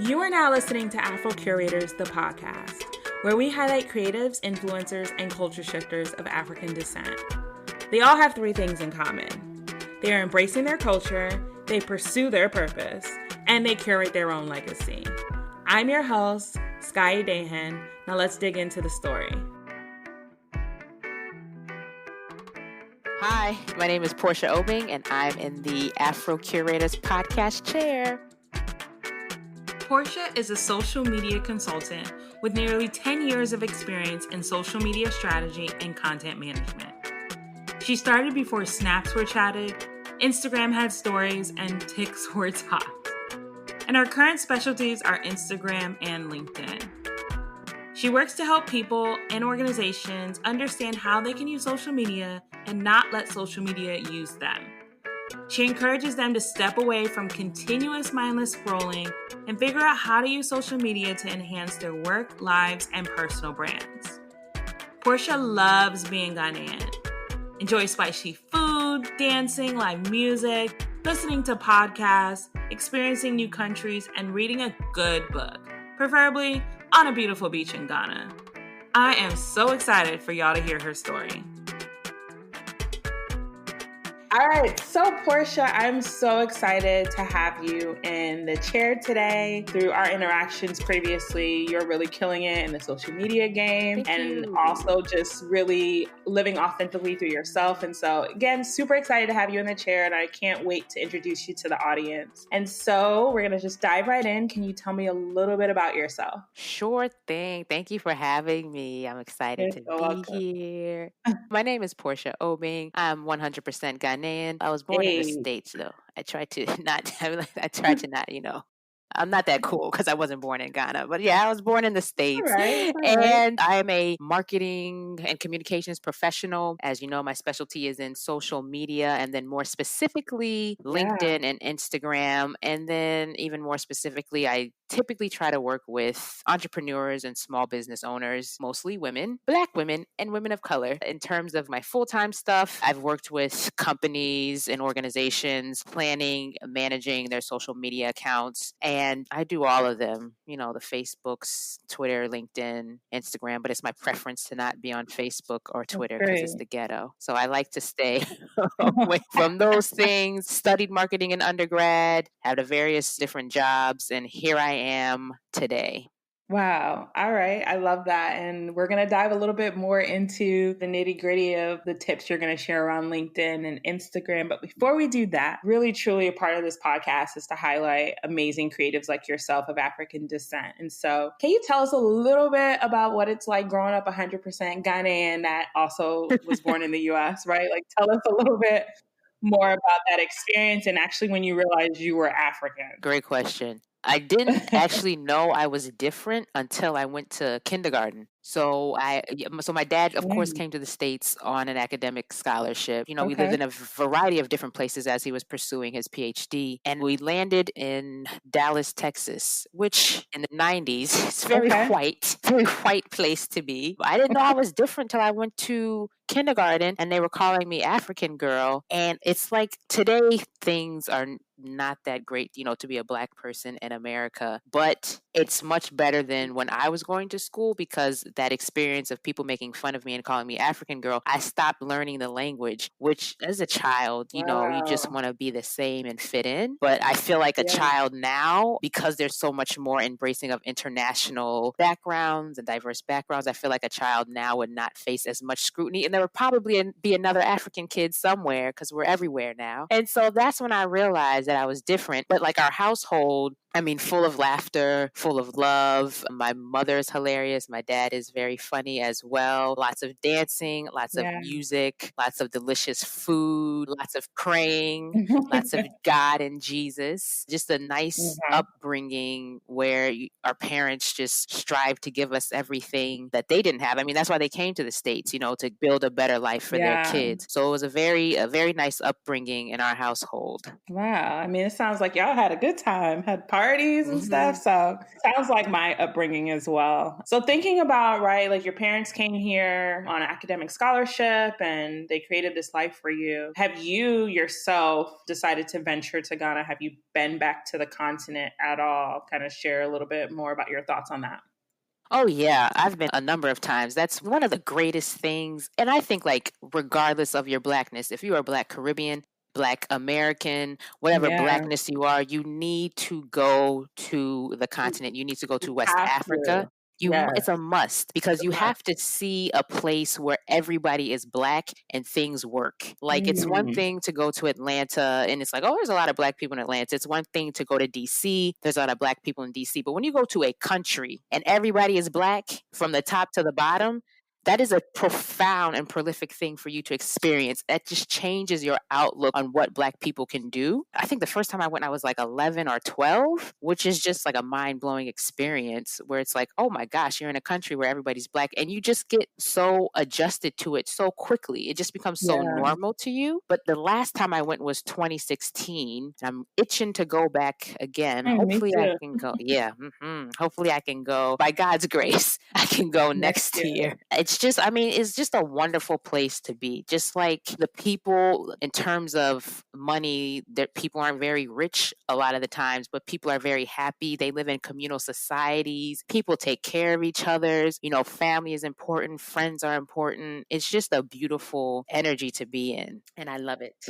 You are now listening to AfroCurators, the podcast, where we highlight creatives, influencers, and culture shifters of African descent. They all have three things in common. They are embracing their culture, they pursue their purpose, and they curate their own legacy. I'm your host, Sky Dahan. Now let's dig into the story. Hi, my name is Portia Obeng, and I'm in the AfroCurators podcast chair. Portia is a social media consultant with nearly 10 years of experience in social media strategy and content management. She started before snaps were chatted, Instagram had stories, and tics were topped. And her current specialties are Instagram and LinkedIn. She works to help people and organizations understand how they can use social media and not let social media use them. She encourages them to step away from continuous mindless scrolling and figure out how to use social media to enhance their work, lives, and personal brands. Portia loves being Ghanaian, enjoys spicy food, dancing, live music, listening to podcasts, experiencing new countries, and reading a good book, preferably on a beautiful beach in Ghana. I am so excited for y'all to hear her story. All right, so Portia, I'm so excited to have you in the chair today. Through our interactions previously, you're really killing it in the social media game. Thank and you. Also just really living authentically through yourself. And so again, super excited to have you in the chair, and I can't wait to introduce you to the audience. And so we're gonna just dive right in. Can you tell me a little bit about yourself? Sure thing. Thank you for having me. I'm excited to You're so be welcome. here. My name is Portia Obeng. I'm 100% Ghanaian. I was born in the Hey. States, though. I try to not, I'm not that cool because I wasn't born in Ghana. But yeah, I was born in the States. All right. And I am a marketing and communications professional. As you know, my specialty is in social media, and then more specifically, LinkedIn and Instagram. And then even more specifically, I typically try to work with entrepreneurs and small business owners, mostly women, Black women, and women of color. In terms of my full-time stuff, I've worked with companies and organizations planning, managing their social media accounts. And I do all of them, the Facebooks, Twitter, LinkedIn, Instagram, but it's my preference to not be on Facebook or Twitter because it's the ghetto. So I like to stay away from those things. Studied marketing in undergrad, had various different jobs, and here I am today. Wow. All right. I love that. And we're going to dive a little bit more into the nitty gritty of the tips you're going to share around LinkedIn and Instagram. But before we do that, really, truly a part of this podcast is to highlight amazing creatives like yourself of African descent. And so can you tell us a little bit about what it's like growing up 100% Ghanaian that also was born in the US, right? Like tell us a little bit more about that experience and actually when you realized you were African. Great question. I didn't actually know I was different until I went to kindergarten. So my dad, of course, came to the States on an academic scholarship. We lived in a variety of different places as he was pursuing his PhD. And we landed in Dallas, Texas, which in the 90s, it's very white place to be. I didn't know I was different till I went to kindergarten and they were calling me African girl. And it's like today things are not that great, to be a Black person in America, but it's much better than when I was going to school because that experience of people making fun of me and calling me African girl, I stopped learning the language, which as a child, you just want to be the same and fit in. But I feel like a child now, because there's so much more embracing of international backgrounds and diverse backgrounds, I feel like a child now would not face as much scrutiny. And there would probably be another African kid somewhere because we're everywhere now. And so that's when I realized that I was different. But like our household, full of laughter, full of love. My mother is hilarious. My dad is very funny as well. Lots of dancing, lots of music, lots of delicious food, lots of praying, lots of God and Jesus. Just a nice upbringing where our parents just strive to give us everything that they didn't have. That's why they came to the States, to build a better life for their kids. So it was a very nice upbringing in our household. Wow. It sounds like y'all had a good time, had parties parties and stuff. So sounds like my upbringing as well. So thinking about, right, like your parents came here on an academic scholarship and they created this life for you. Have you yourself decided to venture to Ghana? Have you been back to the continent at all? Kind of share a little bit more about your thoughts on that. Oh, yeah. I've been a number of times. That's one of the greatest things. And I think, like, regardless of your Blackness, if you are Black Caribbean, Black American, whatever Yeah. Blackness you are, you need to go to the continent. You need to go to West Have Africa. to. Yes. It's a must because you must. have to see a place where everybody is Black and things work. Like, it's one thing to go to Atlanta and it's like, oh, there's a lot of Black people in Atlanta. It's one thing to go to DC. There's a lot of Black people in DC. But when you go to a country and everybody is Black from the top to the bottom, that is a profound and prolific thing for you to experience. That just changes your outlook on what Black people can do. I think the first time I went, I was like 11 or 12, which is just like a mind-blowing experience where it's like, oh my gosh, you're in a country where everybody's Black and you just get so adjusted to it so quickly. It just becomes so normal to you. But the last time I went was 2016. I'm itching to go back again. Hopefully I can go. Yeah. Hopefully I can go. By God's grace, I can go next year. It's just a wonderful place to be. Just like the people, in terms of money, that people aren't very rich a lot of the times, but people are very happy. They live in communal societies. People take care of each other's. Family is important. Friends are important. It's just a beautiful energy to be in. And I love it.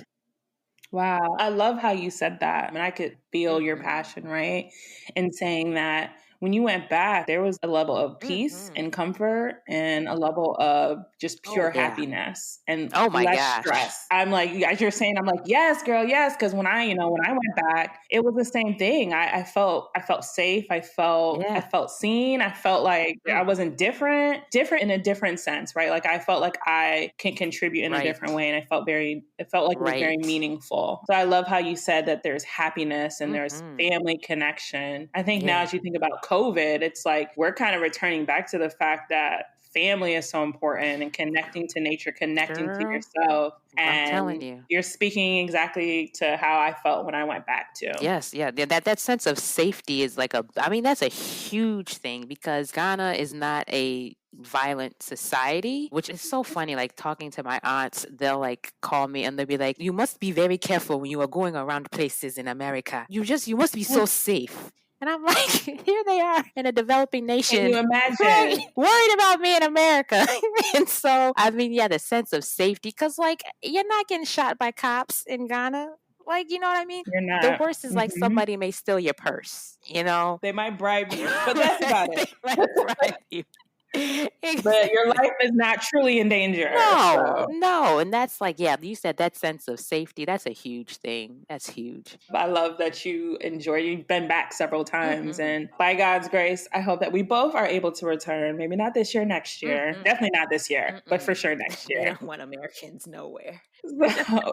Wow. I love how you said that. I mean, I could feel your passion, right? In saying that when you went back, there was a level of peace and comfort and a level of just pure happiness and less stress. I'm like, as you're saying, I'm like, yes, girl, yes. Because when I went back, it was the same thing. I felt safe. I felt seen. I felt like I wasn't different in a different sense, right? Like I felt like I can contribute in a different way, and it felt like it was very meaningful. So I love how you said that there's happiness and there's family connection. I think now as you think about COVID, it's like we're kind of returning back to the fact that family is so important and connecting to nature, connecting to yourself. And I'm telling you. You're speaking exactly to how I felt when I went back too. Yes, yeah. That sense of safety is that's a huge thing because Ghana is not a violent society, which is so funny. Like talking to my aunts, they'll like call me and they'll be like, you must be very careful when you are going around places in America. You must be so safe. And I'm like, here they are in a developing nation. Can you imagine? Worried about me in America. And so, the sense of safety, because like, you're not getting shot by cops in Ghana. Like, you know what I mean? You're not. The worst is like somebody may steal your purse, They might bribe you, but that's about it. They might bribe you. But your life is not truly in danger. No. And that's like, you said that sense of safety. That's a huge thing. That's huge. I love that you've been back several times. And by God's grace, I hope that we both are able to return. Maybe not this year, next year. Definitely not this year, but for sure next year. We don't want Americans nowhere.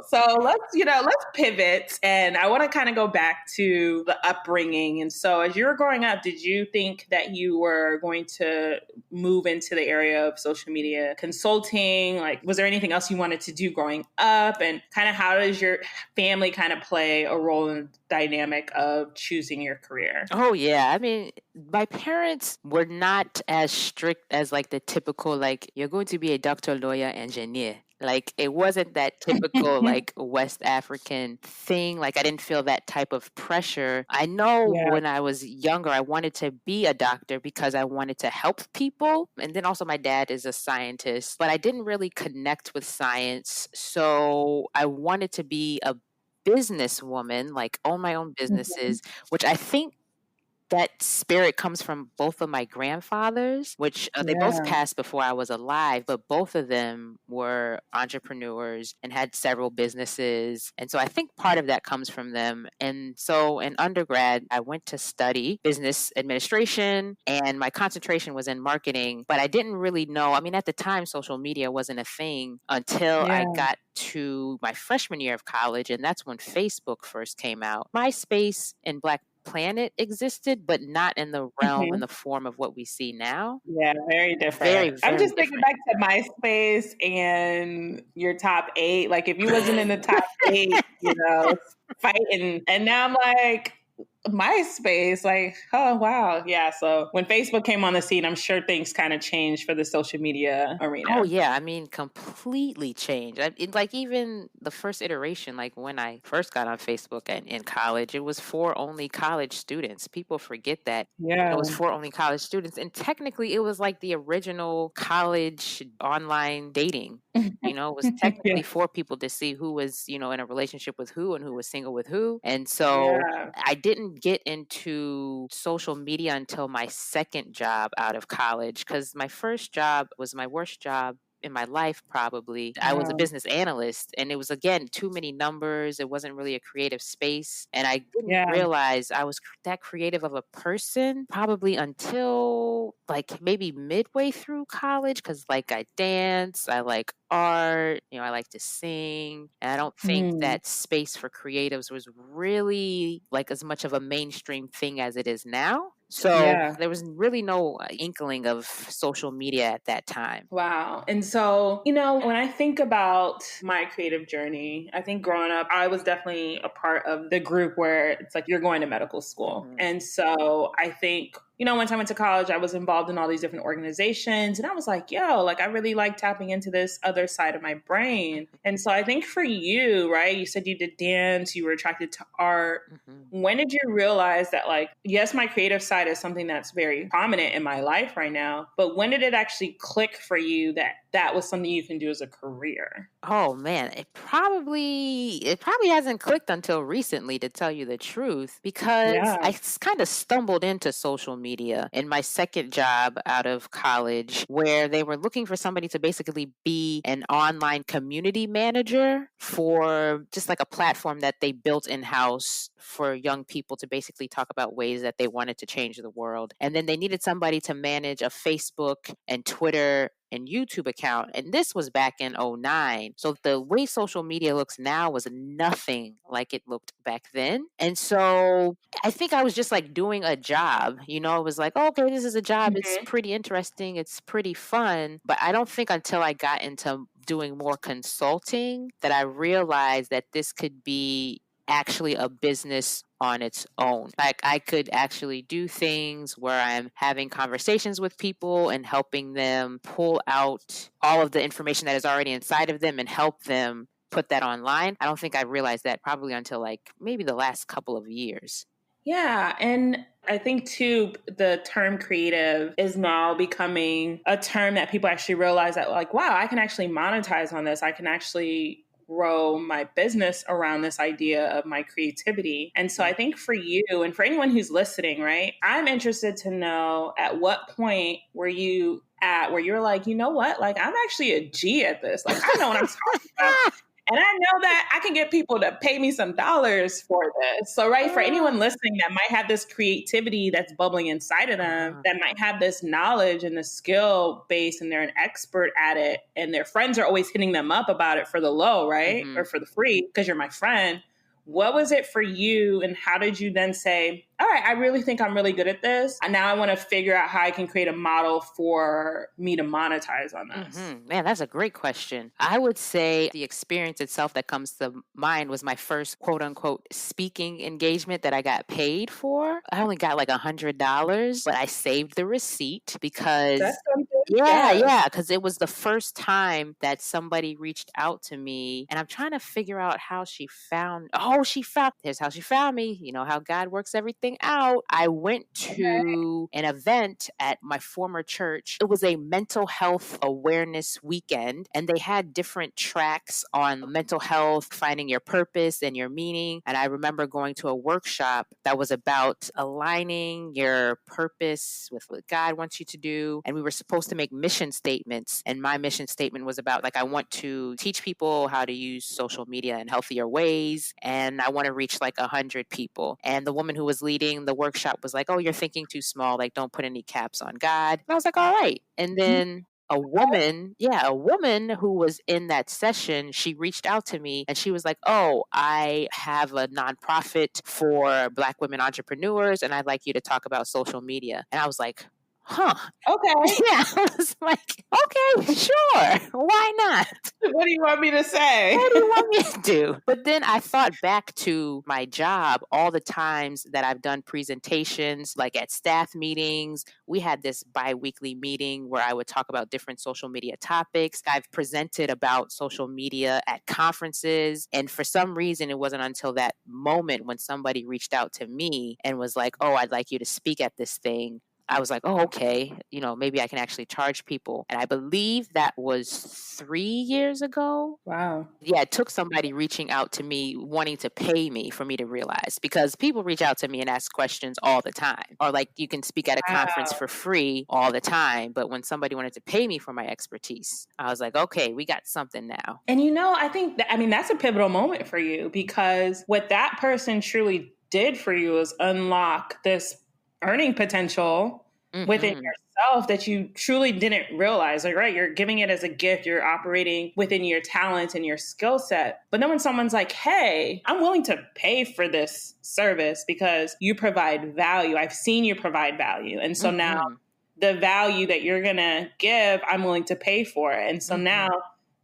So let's pivot. And I want to kind of go back to the upbringing. And so as you were growing up, did you think that you were going to move into the area of social media consulting? Like, was there anything else you wanted to do growing up? And kind of how does your family kind of play a role in the dynamic of choosing your career? Oh, yeah. I mean, my parents were not as strict as like the typical, like, you're going to be a doctor, lawyer, engineer. Like, it wasn't that typical, like, West African thing. Like, I didn't feel that type of pressure. I know when I was younger, I wanted to be a doctor because I wanted to help people. And then also my dad is a scientist, but I didn't really connect with science. So I wanted to be a businesswoman, like own my own businesses, which I think that spirit comes from both of my grandfathers, which they both passed before I was alive, but both of them were entrepreneurs and had several businesses. And so I think part of that comes from them. And so in undergrad, I went to study business administration and my concentration was in marketing, but I didn't really know. I mean, at the time, social media wasn't a thing until I got to my freshman year of college. And that's when Facebook first came out. MySpace and Black Planet existed, but not in the realm in the form of what we see now. Yeah, very different. Very I'm just thinking back to MySpace and your top 8. Like if you wasn't in the top 8, fighting. And now I'm like, MySpace, like, oh, wow. Yeah. So when Facebook came on the scene, I'm sure things kind of changed for the social media arena. Oh, yeah. I mean, completely changed. Like, even the first iteration, like when I first got on Facebook and in college, it was for only college students. People forget that. Yeah. It was for only college students. And technically, it was like the original college online dating. It was technically for people to see who was, in a relationship with who and who was single with who. And so I didn't get into social media until my second job out of college, because my first job was my worst job in my life, probably. I was a business analyst, and it was, again, too many numbers. It wasn't really a creative space. And I didn't realize I was that creative of a person probably until like maybe midway through college, because like I dance, I like art, I like to sing. And I don't think that space for creatives was really like as much of a mainstream thing as it is now. So there was really no inkling of social media at that time. Wow. And so, when I think about my creative journey, I think growing up, I was definitely a part of the group where it's like you're going to medical school. Mm-hmm. And so I think, once I went to college, I was involved in all these different organizations. And I was like, I really like tapping into this other side of my brain. And so I think for you, right, you said you did dance, you were attracted to art. Mm-hmm. When did you realize that, like, yes, my creative side is something that's very prominent in my life right now, but when did it actually click for you that that was something you can do as a career? Oh man, it probably hasn't clicked until recently, to tell you the truth, because I kind of stumbled into social media in my second job out of college, where they were looking for somebody to basically be an online community manager for just like a platform that they built in-house for young people to basically talk about ways that they wanted to change the world. And then they needed somebody to manage a Facebook and Twitter and YouTube account. And this was back in 2009. So the way social media looks now was nothing like it looked back then. And so I think I was just like doing a job, it was like, oh, okay, this is a job. Mm-hmm. It's pretty interesting. It's pretty fun. But I don't think until I got into doing more consulting that I realized that this could be actually a business on its own. Like I could actually do things where I'm having conversations with people and helping them pull out all of the information that is already inside of them and help them put that online. I don't think I realized that probably until like maybe the last couple of years. Yeah. And I think too, the term creative is now becoming a term that people actually realize that, like, wow, I can actually monetize on this. I can actually grow my business around this idea of my creativity. And so I think for you and for anyone who's listening, right, I'm interested to know, at what point were you at where you're like, you know what, like, I'm actually a G at this. Like, I know what I'm talking about. And I know that I can get people to pay me some dollars for this. So, right, for anyone listening that might have this creativity that's bubbling inside of them, that might have this knowledge and the skill base, and they're an expert at it, and their friends are always hitting them up about it for the low, right? Mm-hmm. Or for the free, because you're my friend. What was it for you, and how did you then say, all right, I really think I'm really good at this, and now I want to figure out how I can create a model for me to monetize on this? Mm-hmm. Man, that's a great question. I would say the experience itself that comes to mind was my first quote unquote speaking engagement that I got paid for. I only got like $100, but I saved the receipt because because it was the first time that somebody reached out to me, and I'm trying to figure out how she found. Here's how she found me. You know how God works everything out. I went to an event at my former church. It was a mental health awareness weekend, and they had different tracks on mental health, finding your purpose and your meaning. And I remember going to a workshop that was about aligning your purpose with what God wants you to do. And we were supposed to make mission statements. And my mission statement was about, like, I want to teach people how to use social media in healthier ways. And I want to reach like 100 people. And the woman who was leading the workshop was like, oh, you're thinking too small. Like, don't put any caps on God. And I was like, all right. And then a woman who was in that session, she reached out to me and she was like, oh, I have a nonprofit for Black women entrepreneurs, and I'd like you to talk about social media. And I was like, huh. Okay. Yeah, I was like, okay, sure. Why not? What do you want me to say? What do you want me to do? But then I thought back to my job, all the times that I've done presentations, like at staff meetings. We had this bi-weekly meeting where I would talk about different social media topics. I've presented about social media at conferences. And for some reason, it wasn't until that moment when somebody reached out to me and was like, oh, I'd like you to speak at this thing. I was like, oh, okay, maybe I can actually charge people. And I believe that was 3 years ago. Wow. Yeah, it took somebody reaching out to me wanting to pay me for me to realize, because people reach out to me and ask questions all the time. Or like, you can speak at a conference for free all the time. But when somebody wanted to pay me for my expertise, I was like, okay, we got something now. And I think that's a pivotal moment for you, because what that person truly did for you is unlock this earning potential within yourself that you truly didn't realize. Like, right, you're giving it as a gift, you're operating within your talent and your skill set. But then when someone's like, hey, I'm willing to pay for this service because you provide value, I've seen you provide value. And so now the value that you're going to give, I'm willing to pay for it. And so now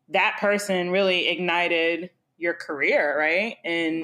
that person really ignited your career, right? And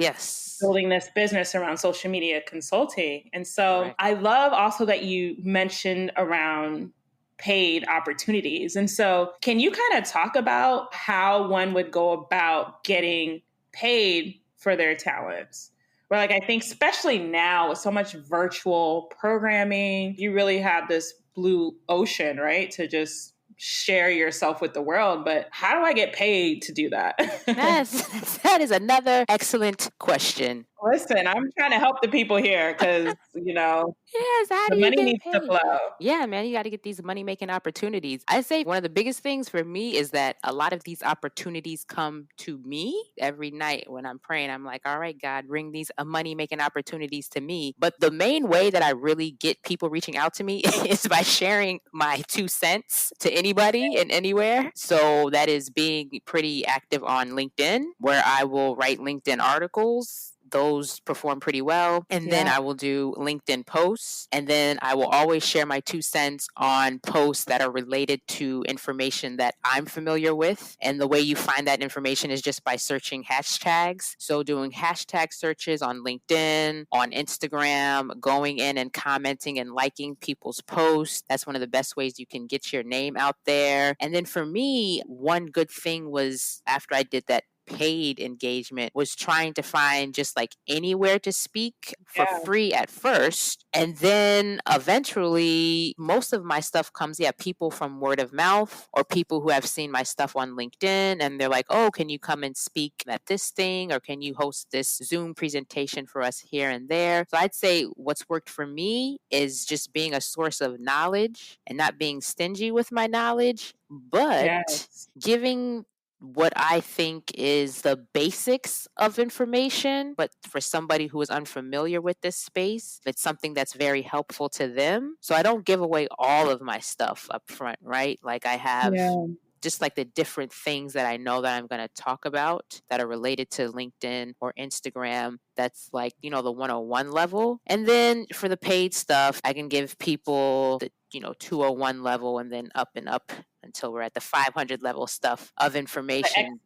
building this business around social media consulting. And so I love also that you mentioned around paid opportunities. And so can you kind of talk about how one would go about getting paid for their talents? Where, like, I think especially now with so much virtual programming, you really have this blue ocean, right? To just share yourself with the world. But how do I get paid to do that? Yes, that is another excellent question. Listen, I'm trying to help the people here because, yes, how the do you money get needs to paid? flow. Yeah, man, you got to get these money-making opportunities. I say one of the biggest things for me is that a lot of these opportunities come to me every night when I'm praying. I'm like, all right, God, bring these money-making opportunities to me. But the main way that I really get people reaching out to me is by sharing my 2 cents to anybody and anywhere. So that is being pretty active on LinkedIn, where I will write LinkedIn articles. Those perform pretty well. And then I will do LinkedIn posts. And then I will always share my 2 cents on posts that are related to information that I'm familiar with. And the way you find that information is just by searching hashtags. So doing hashtag searches on LinkedIn, on Instagram, going in and commenting and liking people's posts. That's one of the best ways you can get your name out there. And then for me, one good thing was after I did that paid engagement was trying to find just like anywhere to speak for free at first. And then eventually most of my stuff comes, people from word of mouth or people who have seen my stuff on LinkedIn and they're like, oh, can you come and speak at this thing? Or can you host this Zoom presentation for us here and there? So I'd say what's worked for me is just being a source of knowledge and not being stingy with my knowledge, but giving what I think is the basics of information, but for somebody who is unfamiliar with this space, it's something that's very helpful to them. So I don't give away all of my stuff up front, right? Like I have just like the different things that I know that I'm going to talk about that are related to LinkedIn or Instagram. That's like, the 101 level. And then for the paid stuff, I can give people the 201 level and then up and up until we're at the 500 level stuff of information.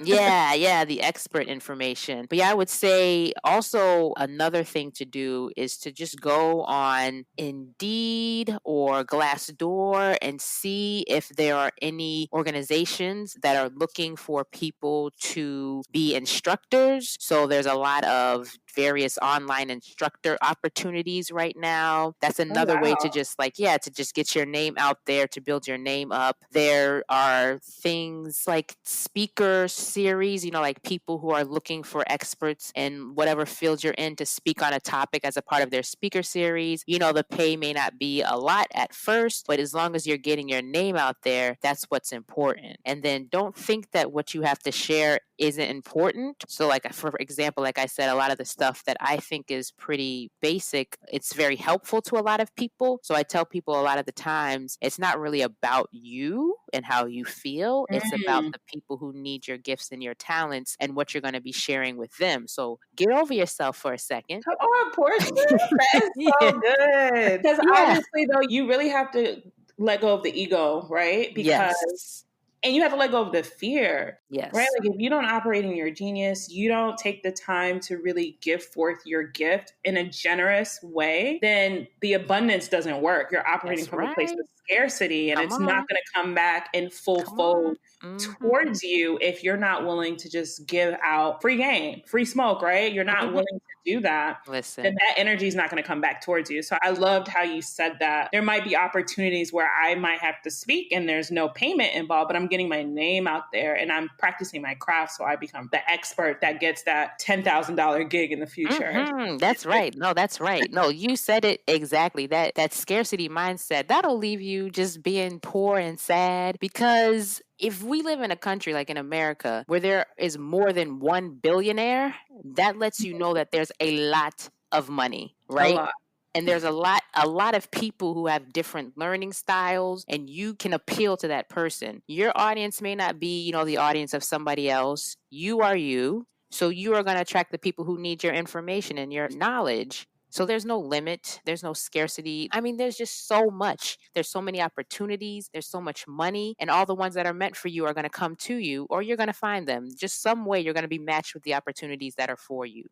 The expert. the expert information. But I would say also another thing to do is to just go on Indeed or Glassdoor and see if there are any organizations that are looking for people to be instructors. So there's a lot of various online instructor opportunities right now. That's another way to just to just get your name out there, to build your name up. There are things like speaker series, like people who are looking for experts in whatever field you're in to speak on a topic as a part of their speaker series. The pay may not be a lot at first, but as long as you're getting your name out there, that's what's important. And then don't think that what you have to share isn't important. So like, for example, like I said, a lot of the stuff that I think is pretty basic, it's very helpful to a lot of people. So I tell people a lot of the times, it's not really about you and how you feel. It's about the people who need your gifts and your talents and what you're going to be sharing with them. So get over yourself for a second. Come on, Portia. That is so good. Because obviously, though, you really have to let go of the ego, right? Because and you have to let go of the fear. Yes. Right? Like if you don't operate in your genius, you don't take the time to really give forth your gift in a generous way, then the abundance doesn't work. You're operating from a place of scarcity, and it's not going to come back in full fold towards you if you're not willing to just give out free game, free smoke, right? You're not willing to do that. Listen. Then that energy is not going to come back towards you. So I loved how you said that. There might be opportunities where I might have to speak and there's no payment involved, but I'm getting my name out there and I'm practicing my craft so I become the expert that gets that $10,000 gig in the future. That's right. No, that's right. No, you said it exactly. That scarcity mindset, that'll leave you just being poor and sad, because if we live in a country like in America where there is more than one billionaire, that lets you know that there's a lot of money, right? A lot. And there's a lot of people who have different learning styles, and you can appeal to that person. Your audience may not be, the audience of somebody else. You are you. So you are going to attract the people who need your information and your knowledge. So there's no limit. There's no scarcity. I mean, there's just so much. There's so many opportunities. There's so much money. And all the ones that are meant for you are going to come to you, or you're going to find them. Just some way you're going to be matched with the opportunities that are for you.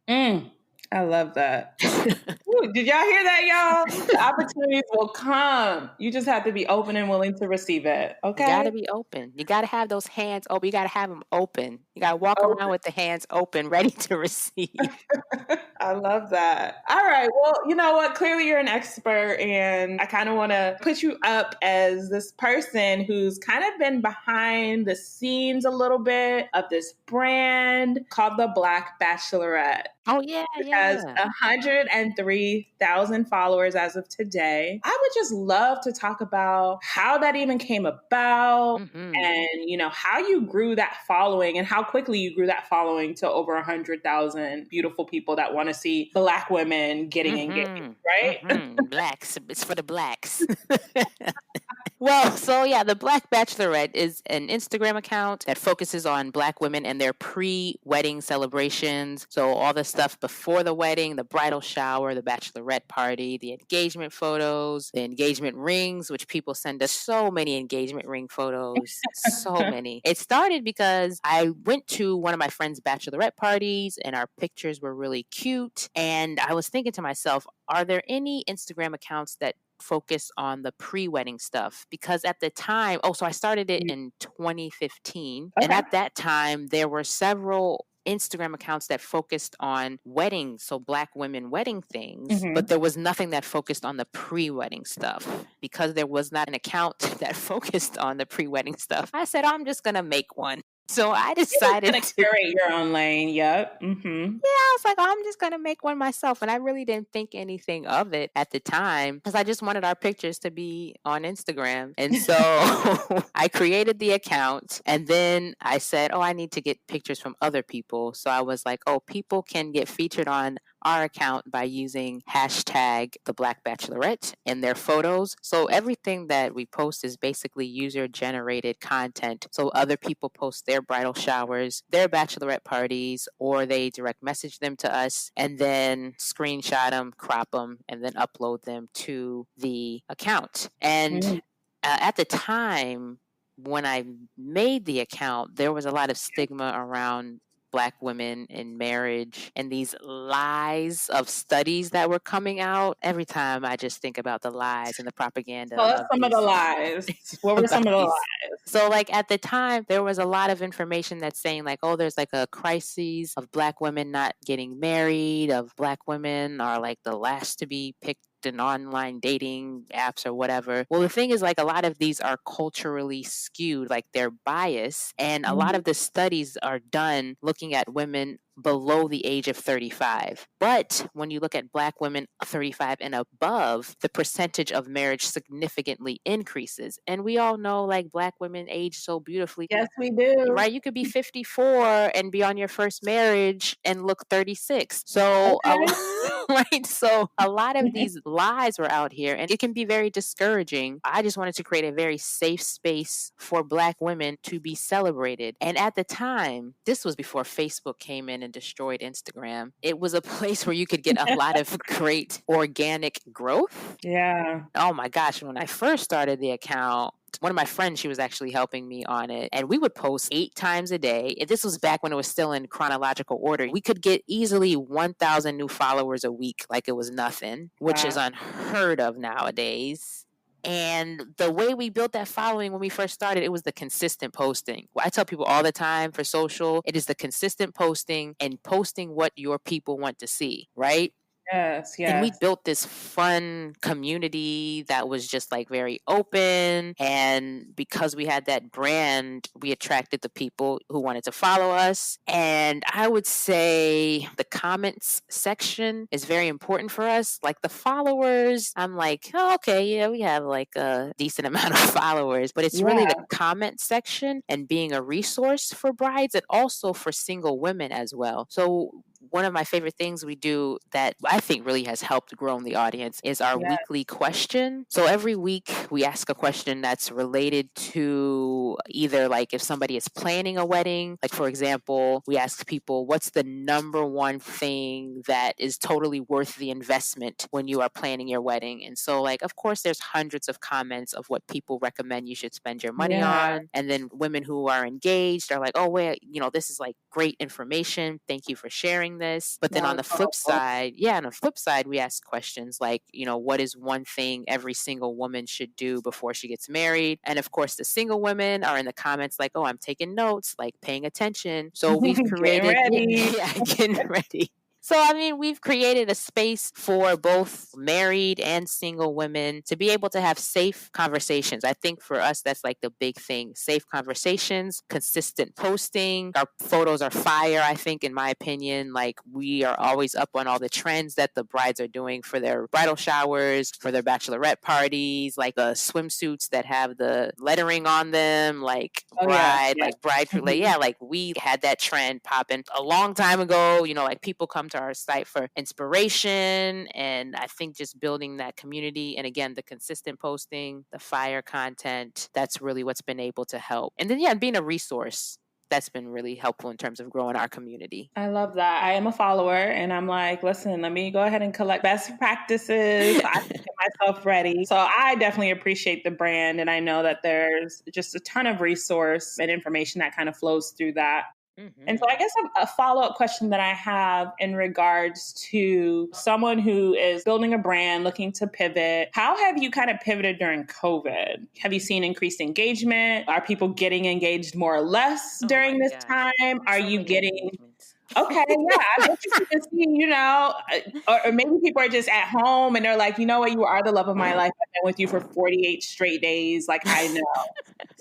I love that. Ooh, did y'all hear that, y'all? The opportunities will come. You just have to be open and willing to receive it. Okay. You got to be open. You got to have those hands open. You got to have them open. You got to walk around with the hands open, ready to receive. I love that. All right. Well, you know what? Clearly you're an expert, and I kind of want to put you up as this person who's kind of been behind the scenes a little bit of this brand called the Black Bachelorette. Oh, yeah. It has 103,000 followers as of today. I would just love to talk about how that even came about and, how you grew that following and how quickly you grew that following to over 100,000 beautiful people that want to see Black women getting engaged, right? Blacks. It's for the Blacks. Well, so yeah, the Black Bachelorette is an Instagram account that focuses on Black women and their pre-wedding celebrations. So all the stuff before the wedding, the bridal shower, the bachelorette party, the engagement photos, the engagement rings, which people send us so many engagement ring photos, so many. It started because I went to one of my friend's bachelorette parties and our pictures were really cute. And I was thinking to myself, are there any Instagram accounts that focus on the pre-wedding stuff? Because at the time, so I started it in 2015. And at that time, there were several Instagram accounts that focused on weddings, so Black women wedding things, but there was nothing that focused on the pre-wedding stuff. Because there was not an account that focused on the pre-wedding stuff, I said, I'm just going to make one. So I decided to curate your own lane. Yep. Yeah, I was like, I'm just going to make one myself. And I really didn't think anything of it at the time because I just wanted our pictures to be on Instagram. And so I created the account and then I said, I need to get pictures from other people. So I was like, people can get featured on our account by using hashtag the Black Bachelorette in their photos. So everything that we post is basically user generated content. So other people post their bridal showers, their bachelorette parties, or they direct message them to us and then screenshot them, crop them, and then upload them to the account. And at the time when I made the account, there was a lot of stigma around Black women in marriage and these lies of studies that were coming out. Every time I just think about the lies and the propaganda. Tell us some of the lies. What were some of the lies? So at the time, there was a lot of information that's saying there's a crisis of Black women not getting married, of Black women are the last to be picked in online dating apps or whatever. Well, the thing is a lot of these are culturally skewed, they're biased. And a lot of the studies are done looking at women below the age of 35. But when you look at Black women 35 and above, the percentage of marriage significantly increases. And we all know, like, Black women age so beautifully. Yes, we do. Right? You could be 54 and be on your first marriage and look 36. So, right? So a lot of these lies were out here, and it can be very discouraging. I just wanted to create a very safe space for Black women to be celebrated. And at the time, this was before Facebook came in and destroyed Instagram. It was a place where you could get a lot of great organic growth. Yeah. Oh my gosh. When I first started the account, one of my friends, she was actually helping me on it, and we would post 8 times a day. This was back when it was still in chronological order. We could get easily 1,000 new followers a week like it was nothing, which is unheard of nowadays. And the way we built that following when we first started, it was the consistent posting. I tell people all the time for social, it is the consistent posting and posting what your people want to see, right? Yes, yes. And we built this fun community that was just like very open. And because we had that brand, we attracted the people who wanted to follow us. And I would say the comments section is very important for us. Like the followers, I'm like, oh, okay, yeah, we have like a decent amount of followers. But it's really the comment section and being a resource for brides and also for single women as well. So one of my favorite things we do that I think really has helped grow the audience is our weekly question. So every week we ask a question that's related to either like if somebody is planning a wedding, like for example, we ask people, what's the number one thing that is totally worth the investment when you are planning your wedding? And so like, of course, there's hundreds of comments of what people recommend you should spend your money on. And then women who are engaged are like, oh, wait, this is like great information. Thank you for sharing this. But then on the flip side, we ask questions like, what is one thing every single woman should do before she gets married? And of course, the single women are in the comments like, oh, I'm taking notes, like paying attention. So we've created getting ready. So, I mean, we've created a space for both married and single women to be able to have safe conversations. I think for us, that's like the big thing. Safe conversations, consistent posting. Our photos are fire, I think, in my opinion. Like, we are always up on all the trends that the brides are doing for their bridal showers, for their bachelorette parties, like the swimsuits that have the lettering on them, like bride, like bride, like we had that trend popping a long time ago. Like people come to our site for inspiration, and I think just building that community, and again, the consistent posting, the fire content, that's really what's been able to help. And then being a resource, that's been really helpful in terms of growing our community. I love that. I am a follower, and I'm like, listen, let me go ahead and collect best practices. I can get myself ready. So I definitely appreciate the brand, and I know that there's just a ton of resource and information that kind of flows through that. And so I guess a follow-up question that I have in regards to someone who is building a brand, looking to pivot, how have you kind of pivoted during COVID? Have you seen increased engagement? Are people getting engaged more or less during this time? Are you getting... Okay, yeah, I bet you can see, or maybe people are just at home and they're like, you know what, you are the love of my life. I've been with you for 48 straight days. Like, I know.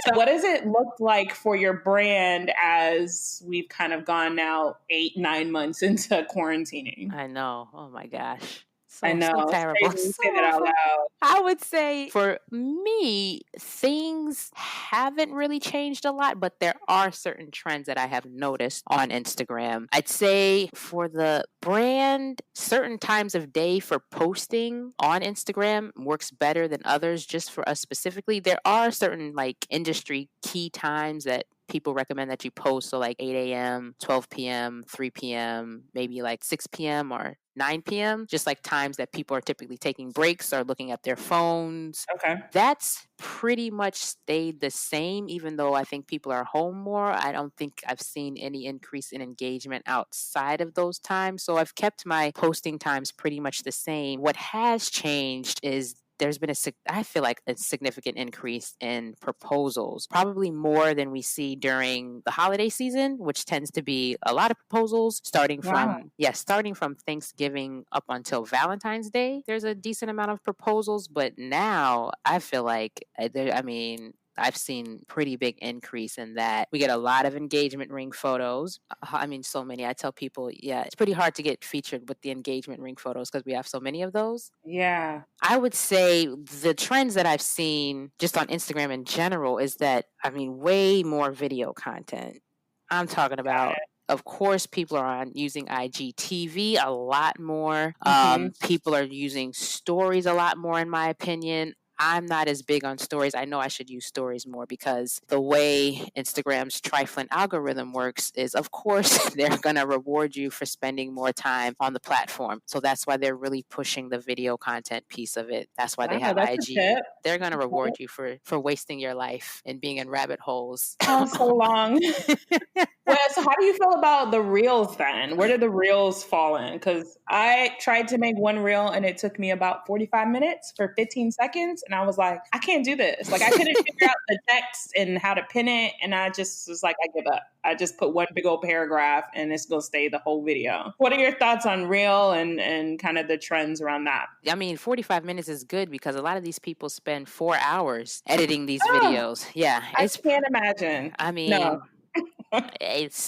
So what does it look like for your brand as we've kind of gone now 8-9 months into quarantining? I know. Oh my gosh. I know. So terrible. Say that out loud. I would say for me, things haven't really changed a lot, but there are certain trends that I have noticed on Instagram. I'd say for the brand, certain times of day for posting on Instagram works better than others. Just for us specifically, there are certain like industry key times that people recommend that you post. So like 8 a.m., 12 p.m., 3 p.m., maybe like 6 p.m. or 9 p.m., just like times that people are typically taking breaks or looking at their phones. Okay. That's pretty much stayed the same, even though I think people are home more. I don't think I've seen any increase in engagement outside of those times. So I've kept my posting times pretty much the same. What has changed is there's been I feel like a significant increase in proposals, probably more than we see during the holiday season, which tends to be a lot of proposals starting from Thanksgiving up until Valentine's Day. There's a decent amount of proposals, but now I feel like I've seen pretty big increase in that. We get a lot of engagement ring photos. I mean, so many. I tell people, yeah, it's pretty hard to get featured with the engagement ring photos because we have so many of those. Yeah. I would say the trends that I've seen just on Instagram in general is that, I mean, way more video content. I'm talking about, of course, people are using IGTV a lot more. People are using stories a lot more, in my opinion. I'm not as big on stories. I know I should use stories more because the way Instagram's trifling algorithm works is, of course, they're going to reward you for spending more time on the platform. So that's why they're really pushing the video content piece of it. That's why they have IG. They're going to reward you for wasting your life and being in rabbit holes. Oh, so long. Well, so how do you feel about the reels then? Where did the reels fall in? Because I tried to make one reel and it took me about 45 minutes for 15 seconds. And I was like, I can't do this. Like, I couldn't figure out the text and how to pin it. And I just was like, I give up. I just put one big old paragraph and it's going to stay the whole video. What are your thoughts on reel and kind of the trends around that? I mean, 45 minutes is good because a lot of these people spend 4 hours editing these videos. Yeah. I can't imagine. I mean,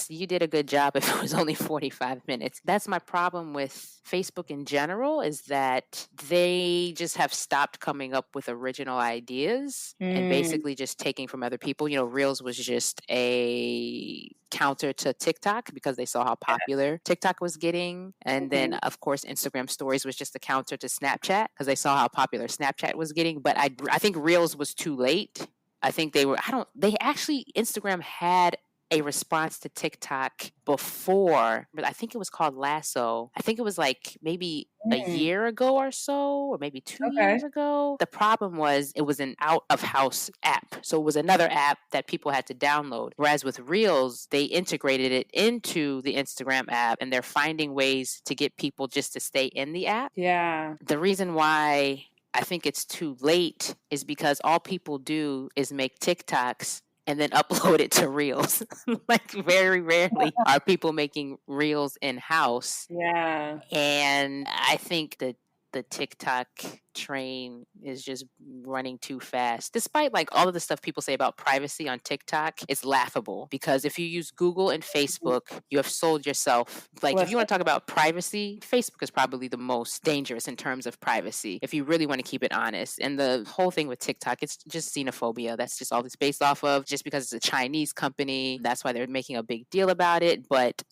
you did a good job if it was only 45 minutes. That's my problem with Facebook in general, is that they just have stopped coming up with original ideas and basically just taking from other people. You know, Reels was just a counter to TikTok because they saw how popular TikTok was getting. And then, of course, Instagram stories was just a counter to Snapchat because they saw how popular Snapchat was getting. But I think Reels was too late. I think Instagram had a response to TikTok before, but I think it was called Lasso. I think it was like maybe a year ago or so, or maybe 2 years ago. The problem was it was an out of house app. So it was another app that people had to download. Whereas with Reels, they integrated it into the Instagram app and they're finding ways to get people just to stay in the app. Yeah. The reason why I think it's too late is because all people do is make TikToks and then upload it to Reels. Like, very rarely are people making Reels in-house. Yeah. And I think that the TikTok train is just running too fast. Despite like all of the stuff people say about privacy on TikTok, it's laughable because if you use Google and Facebook, you have sold yourself. Like, if you want to talk about privacy, Facebook is probably the most dangerous in terms of privacy, if you really want to keep it honest. And the whole thing with TikTok, it's just xenophobia. That's just all it's based off of. Just because it's a Chinese company, that's why they're making a big deal about it. But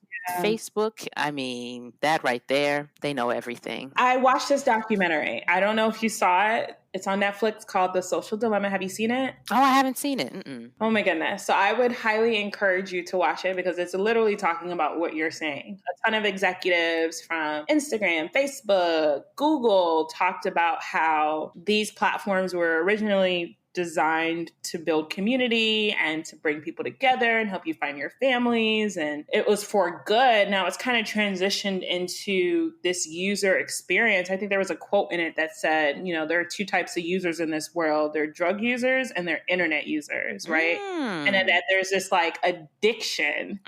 Facebook, I mean, that right there, they know everything. I watched this documentary. I don't know if you saw it. It's on Netflix called The Social Dilemma. Have you seen it? Oh, I haven't seen it. Mm-mm. Oh my goodness. So I would highly encourage you to watch it because it's literally talking about what you're saying. A ton of executives from Instagram, Facebook, Google talked about how these platforms were originally designed to build community and to bring people together and help you find your families. And it was for good. Now it's kind of transitioned into this user experience. I think there was a quote in it that said, you know, there are two types of users in this world. They're drug users and they're internet users, right? And then that there's this like addiction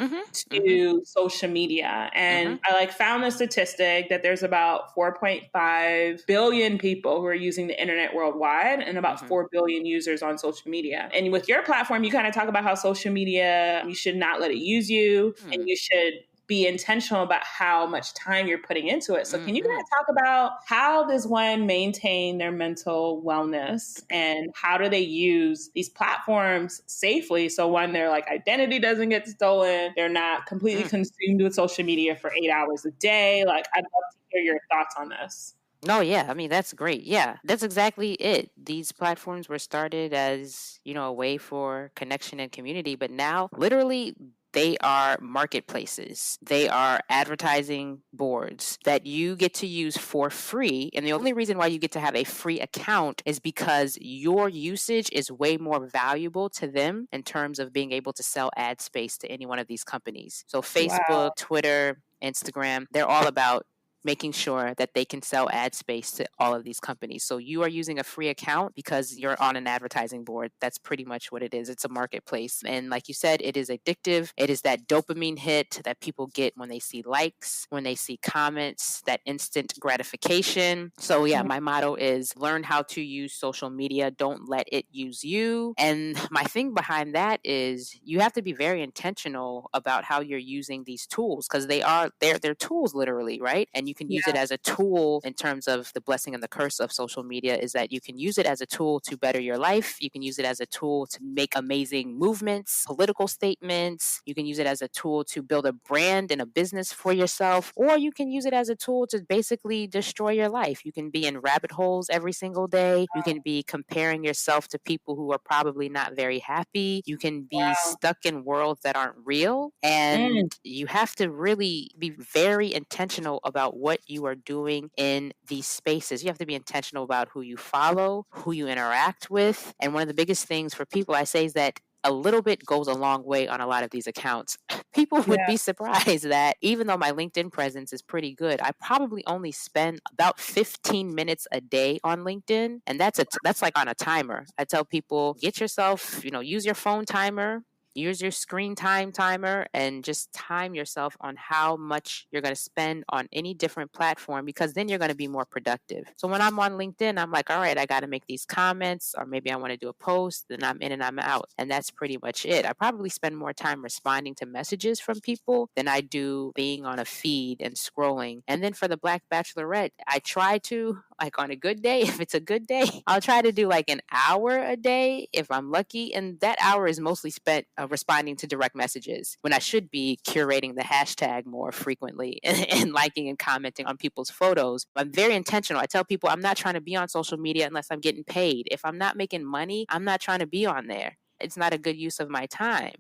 to social media. And I like found the statistic that there's about 4.5 billion people who are using the internet worldwide and about 4 billion users on social media. And with your platform, you kind of talk about how social media, you should not let it use you and you should be intentional about how much time you're putting into it. So can you kind of talk about how does one maintain their mental wellness and how do they use these platforms safely? So when their like identity doesn't get stolen, they're not completely consumed with social media for 8 hours a day. Like, I'd love to hear your thoughts on this. No, yeah. I mean, that's great. Yeah, that's exactly it. These platforms were started as, you know, a way for connection and community, but now literally they are marketplaces. They are advertising boards that you get to use for free. And the only reason why you get to have a free account is because your usage is way more valuable to them in terms of being able to sell ad space to any one of these companies. So Facebook, Twitter, Instagram, they're all about making sure that they can sell ad space to all of these companies. So you are using a free account because you're on an advertising board. That's pretty much what it is. It's a marketplace. And like you said, it is addictive. It is that dopamine hit that people get when they see likes, when they see comments, that instant gratification. So yeah, my motto is learn how to use social media. Don't let it use you. And my thing behind that is you have to be very intentional about how you're using these tools, because they're tools literally, right? And you can use it as a tool. In terms of the blessing and the curse of social media is that you can use it as a tool to better your life. You can use it as a tool to make amazing movements, political statements. You can use it as a tool to build a brand and a business for yourself, or you can use it as a tool to basically destroy your life. You can be in rabbit holes every single day. You can be comparing yourself to people who are probably not very happy. You can be stuck in worlds that aren't real. And you have to really be very intentional about what you are doing in these spaces. You have to be intentional about who you follow, who you interact with. And one of the biggest things for people I say is that a little bit goes a long way on a lot of these accounts. People would be surprised that even though my LinkedIn presence is pretty good, I probably only spend about 15 minutes a day on LinkedIn. And that's like on a timer. I tell people, get yourself, use your phone timer. Use your screen time timer and just time yourself on how much you're going to spend on any different platform, because then you're going to be more productive. So when I'm on LinkedIn, I'm like, all right, I got to make these comments, or maybe I want to do a post, then I'm in and I'm out. And that's pretty much it. I probably spend more time responding to messages from people than I do being on a feed and scrolling. And then for the Black Bachelorette, I try to, like on a good day, if it's a good day, I'll try to do like an hour a day if I'm lucky. And that hour is mostly spent responding to direct messages, when I should be curating the hashtag more frequently and liking and commenting on people's photos. I'm very intentional. I tell people I'm not trying to be on social media unless I'm getting paid. If I'm not making money, I'm not trying to be on there. It's not a good use of my time.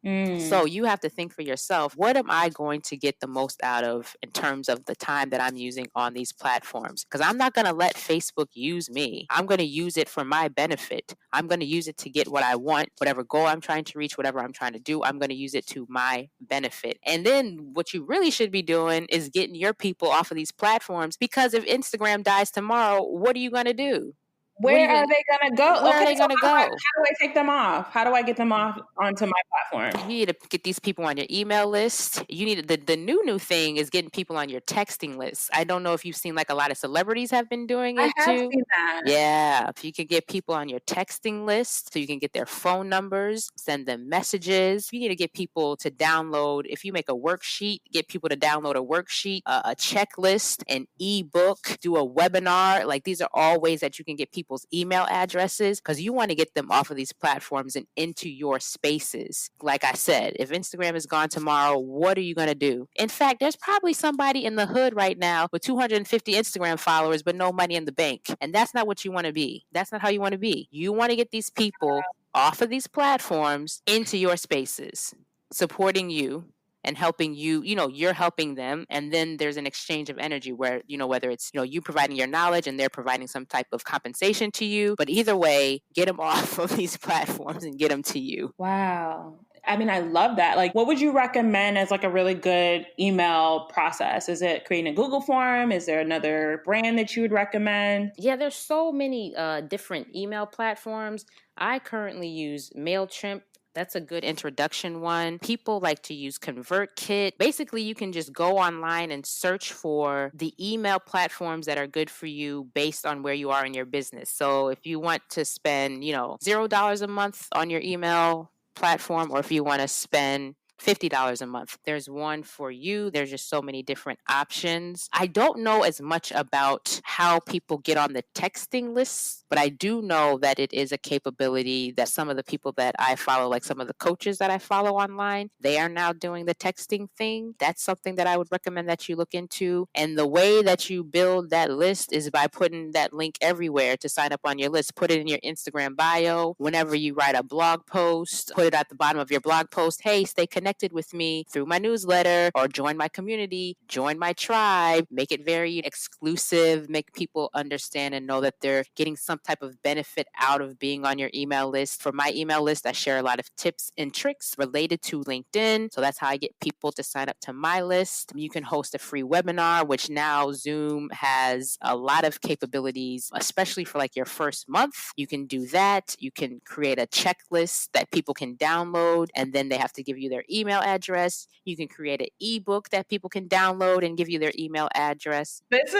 So you have to think for yourself, what am I going to get the most out of in terms of the time that I'm using on these platforms? Because I'm not going to let Facebook use me. I'm going to use it for my benefit. I'm going to use it to get what I want, whatever goal I'm trying to reach, whatever I'm trying to do, I'm going to use it to my benefit. And then what you really should be doing is getting your people off of these platforms, because if Instagram dies tomorrow, what are you going to do? Where are they going to go? Where are they going to go? How do I take them off? How do I get them off onto my platform? You need to get these people on your email list. You need the new thing is getting people on your texting list. I don't know if you've seen, like, a lot of celebrities have been doing it too. I have seen that. Yeah, if you can get people on your texting list so you can get their phone numbers, send them messages. You need to get people to download, if you make a worksheet, get people to download a worksheet, a checklist, an ebook, do a webinar. Like, these are all ways that you can get people's email addresses, because you want to get them off of these platforms and into your spaces. Like I said, if Instagram is gone tomorrow, what are you going to do? In fact, there's probably somebody in the hood right now with 250 Instagram followers but no money in the bank. And that's not what you want to be. That's not how you want to be. You want to get these people off of these platforms into your spaces, supporting you and helping you, you're helping them. And then there's an exchange of energy where, whether it's, you providing your knowledge and they're providing some type of compensation to you. But either way, get them off of these platforms and get them to you. Wow. I mean, I love that. Like, what would you recommend as like a really good email process? Is it creating a Google form? Is there another brand that you would recommend? Yeah, there's so many different email platforms. I currently use MailChimp. That's a good introduction one. People like to use ConvertKit. Basically, you can just go online and search for the email platforms that are good for you based on where you are in your business. So if you want to spend, $0 a month on your email platform, or if you want to spend $50 a month, there's one for you. There's just so many different options. I don't know as much about how people get on the texting lists, but I do know that it is a capability that some of the people that I follow, like some of the coaches that I follow online, they are now doing the texting thing. That's something that I would recommend that you look into. And the way that you build that list is by putting that link everywhere to sign up on your list. Put it in your Instagram bio. Whenever you write a blog post, put it at the bottom of your blog post. Hey, stay connected connected with me through my newsletter or join my community, join my tribe, make it very exclusive, make people understand and know that they're getting some type of benefit out of being on your email list. For my email list, I share a lot of tips and tricks related to LinkedIn. So that's how I get people to sign up to my list. You can host a free webinar, which now Zoom has a lot of capabilities, especially for like your first month. You can do that. You can create a checklist that people can download, and then they have to give you their email address. You can create an ebook that people can download and give you their email address. This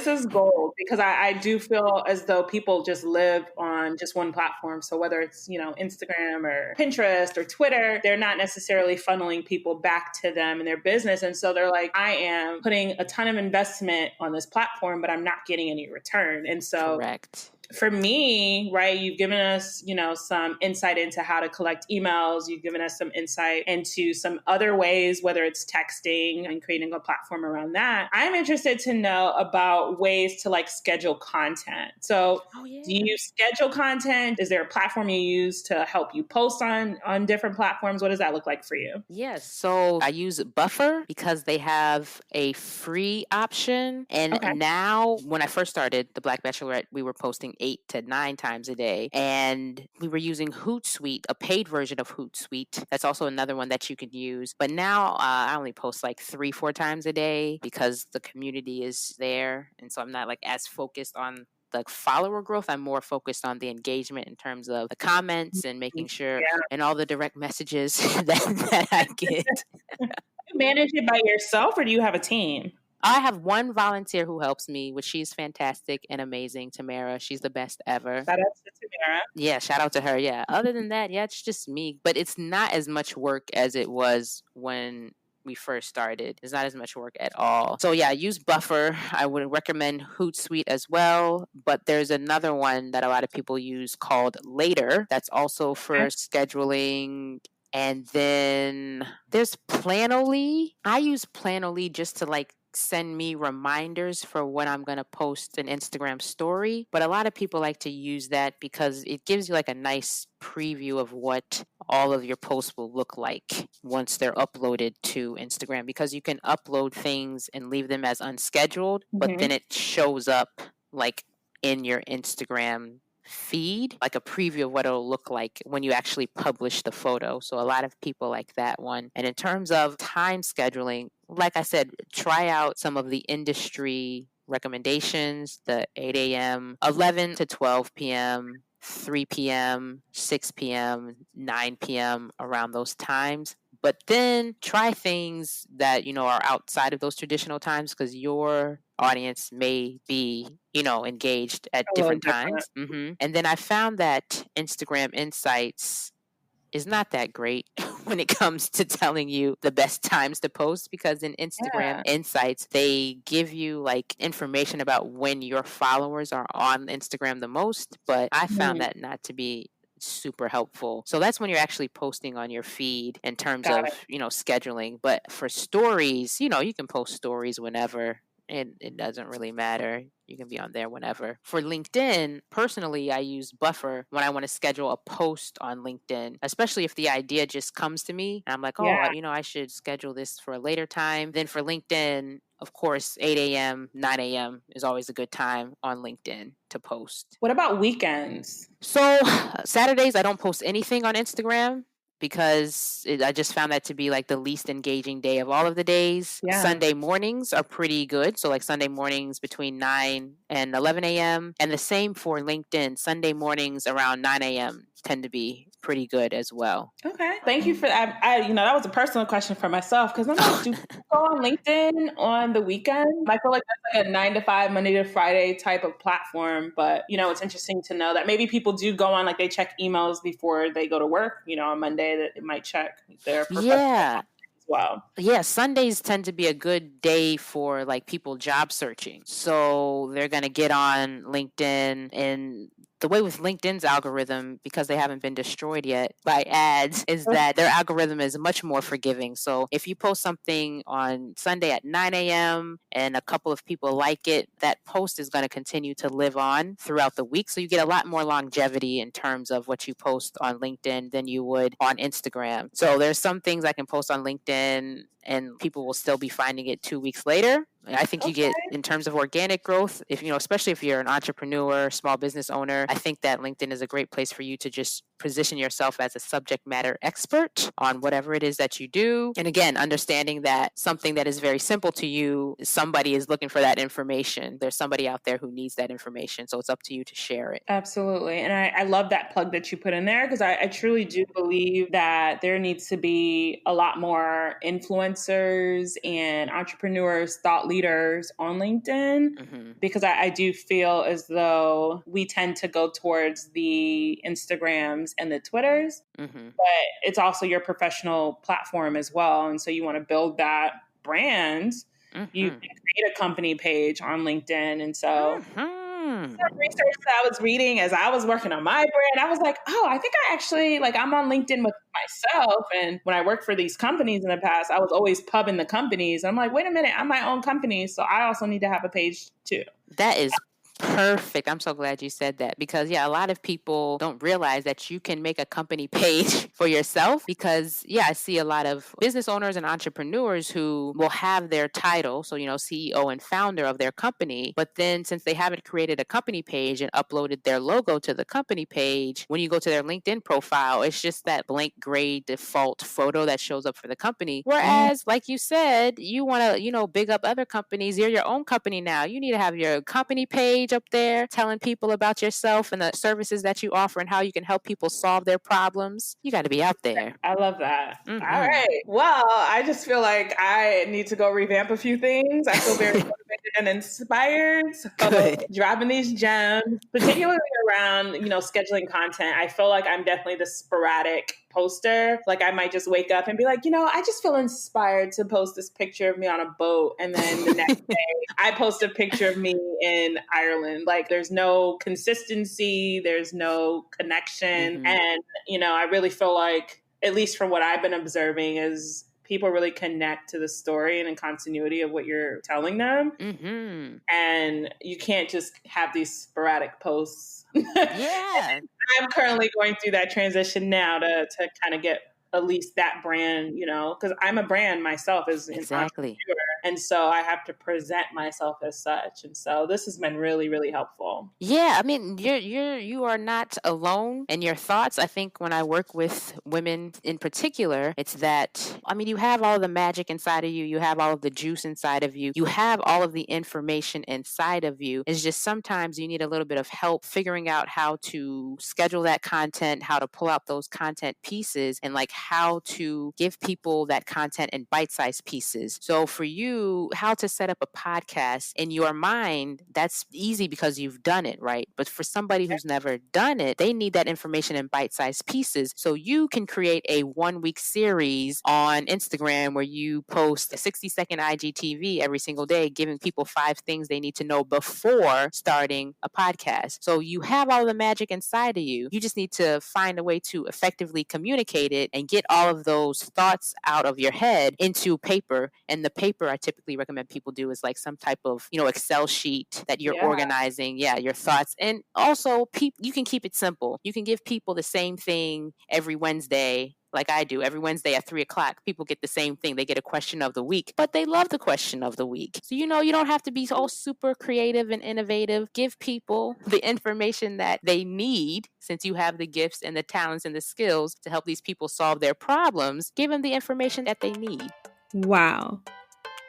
is gold, because I do feel as though people just live on just one platform. So whether it's, Instagram or Pinterest or Twitter, they're not necessarily funneling people back to them and their business. And so they're like, I am putting a ton of investment on this platform, but I'm not getting any return. And so Correct. For me, right, you've given us, some insight into how to collect emails. You've given us some insight into some other ways, whether it's texting and creating a platform around that. I'm interested to know about ways to schedule content. So do you schedule content? Is there a platform you use to help you post on different platforms? What does that look like for you? Yes. So I use Buffer because they have a free option. And now, when I first started the Black Bachelorette, we were posting 8 to 9 times a day. And we were using Hootsuite, a paid version of Hootsuite. That's also another one that you can use. But now I only post 3-4 times a day because the community is there. And so I'm not as focused on the follower growth. I'm more focused on the engagement in terms of the comments and making sure and all the direct messages that I get. You manage it by yourself, or do you have a team? I have one volunteer who helps me, which she's fantastic and amazing, Tamara. She's the best ever. Shout out to Tamara. Yeah, shout out to her. Yeah. Other than that, it's just me. But it's not as much work as it was when we first started. It's not as much work at all. So yeah, use Buffer. I would recommend Hootsuite as well. But there's another one that a lot of people use called Later. That's also for scheduling. And then there's Planoly. I use Planoly just to send me reminders for when I'm going to post an Instagram story. But a lot of people like to use that because it gives you a nice preview of what all of your posts will look like once they're uploaded to Instagram, because you can upload things and leave them as unscheduled, but then it shows up in your Instagram feed, a preview of what it'll look like when you actually publish the photo. So a lot of people like that one. And in terms of time scheduling, like I said, try out some of the industry recommendations, the 8 a.m., 11 to 12 p.m., 3 p.m., 6 p.m., 9 p.m., around those times. But then try things that, are outside of those traditional times, because your audience may be, engaged at different times. And then I found that Instagram Insights is not that great when it comes to telling you the best times to post, because in Instagram Insights, they give you information about when your followers are on Instagram the most. But I found that not to be super helpful. So that's when you're actually posting on your feed in terms of, scheduling. But for stories, you can post stories whenever. It doesn't really matter. You can be on there whenever. For LinkedIn, personally, I use Buffer when I want to schedule a post on LinkedIn, especially if the idea just comes to me. And I'm like, I should schedule this for a later time. Then for LinkedIn, of course, 8 a.m., 9 a.m. is always a good time on LinkedIn to post. What about weekends? So Saturdays, I don't post anything on Instagram, because I just found that to be the least engaging day of all of the days. Sunday mornings are pretty good. So Sunday mornings between 9 and 11 a.m. And the same for LinkedIn. Sunday mornings around 9 a.m. tend to be pretty good as well. Okay. Thank you for that. That was a personal question for myself, because I'm like, do people go on LinkedIn on the weekend? I feel like that's a 9 to 5, Monday to Friday type of platform. But, it's interesting to know that maybe people do go on, they check emails before they go to work, on Monday, that it might check their professional as well. Yeah, Sundays tend to be a good day for people job searching. So they're going to get on LinkedIn, and the way with LinkedIn's algorithm, because they haven't been destroyed yet by ads, is that their algorithm is much more forgiving. So if you post something on Sunday at 9 a.m. and a couple of people like it, that post is going to continue to live on throughout the week. So you get a lot more longevity in terms of what you post on LinkedIn than you would on Instagram. So there's some things I can post on LinkedIn and people will still be finding it 2 weeks later. I think you get, in terms of organic growth, if especially if you're an entrepreneur, small business owner, I think that LinkedIn is a great place for you to just position yourself as a subject matter expert on whatever it is that you do. And again, understanding that something that is very simple to you, somebody is looking for that information. There's somebody out there who needs that information. So it's up to you to share it. Absolutely. And I love that plug that you put in there, because I truly do believe that there needs to be a lot more influencers and entrepreneurs, thought leaders on LinkedIn, because I do feel as though we tend to go towards the Instagrams and the Twitters, but it's also your professional platform as well. And so you want to build that brand. You can create a company page on LinkedIn. And so some research that I was reading as I was working on my brand, I was like, oh, I think I actually, I'm on LinkedIn with myself. And when I worked for these companies in the past, I was always pubbing the companies. I'm like, wait a minute, I'm my own company. So I also need to have a page too. That is perfect. I'm so glad you said that, because a lot of people don't realize that you can make a company page for yourself, because I see a lot of business owners and entrepreneurs who will have their title, so CEO and founder of their company, but then since they haven't created a company page and uploaded their logo to the company page, when you go to their LinkedIn profile, it's just that blank gray default photo that shows up for the company. Whereas, like you said, you want to big up other companies. You're your own company now. You need to have your company page up there telling people about yourself and the services that you offer and how you can help people solve their problems. You got to be out there. I love that. All right. Well, I just feel like I need to go revamp a few things. I feel very motivated and inspired. So dropping these gems, particularly around, scheduling content. I feel like I'm definitely the sporadic poster. Like I might just wake up and be like, I just feel inspired to post this picture of me on a boat. And then the next day I post a picture of me in Ireland. Like there's no consistency, there's no connection. And, I really feel like, at least from what I've been observing, is people really connect to the story and the continuity of what you're telling them. And you can't just have these sporadic posts. Yeah. I'm currently going through that transition now to kind of get at least that brand, because I'm a brand myself as an entrepreneur. And so I have to present myself as such. And so this has been really, really helpful. Yeah, I mean, you are not alone in your thoughts. I think when I work with women in particular, it's that, you have all of the magic inside of you. You have all of the juice inside of you. You have all of the information inside of you. It's just sometimes you need a little bit of help figuring out how to schedule that content, how to pull out those content pieces, and how to give people that content in bite-sized pieces. So for you, how to set up a podcast in your mind, that's easy because you've done it, right? But for somebody who's never done it, they need that information in bite-sized pieces. So you can create a 1-week series on Instagram where you post a 60-second IGTV every single day, giving people 5 things they need to know before starting a podcast. So you have all the magic inside of you. You just need to find a way to effectively communicate it and get all of those thoughts out of your head into paper. And the paper I typically recommend people do is some type of, Excel sheet that you're organizing, your thoughts. And also, you can keep it simple. You can give people the same thing every Wednesday, like I do. Every Wednesday at 3:00, people get the same thing. They get a question of the week, but they love the question of the week. So, you don't have to be all super creative and innovative. Give people the information that they need, since you have the gifts and the talents and the skills to help these people solve their problems. Give them the information that they need. Wow.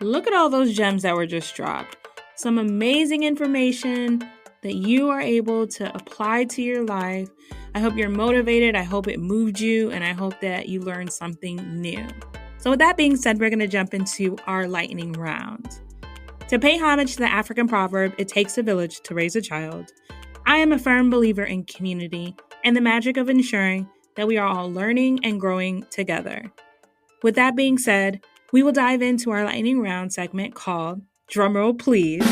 Look at all those gems that were just dropped. Some amazing information that you are able to apply to your life. I hope you're motivated. I hope it moved you, and I hope that you learned something new. So with that being said, we're going to jump into our lightning round. To pay homage to the African proverb, it takes a village to raise a child, I am a firm believer in community and the magic of ensuring that we are all learning and growing together. With that being said, we will dive into our lightning round segment called, drumroll please,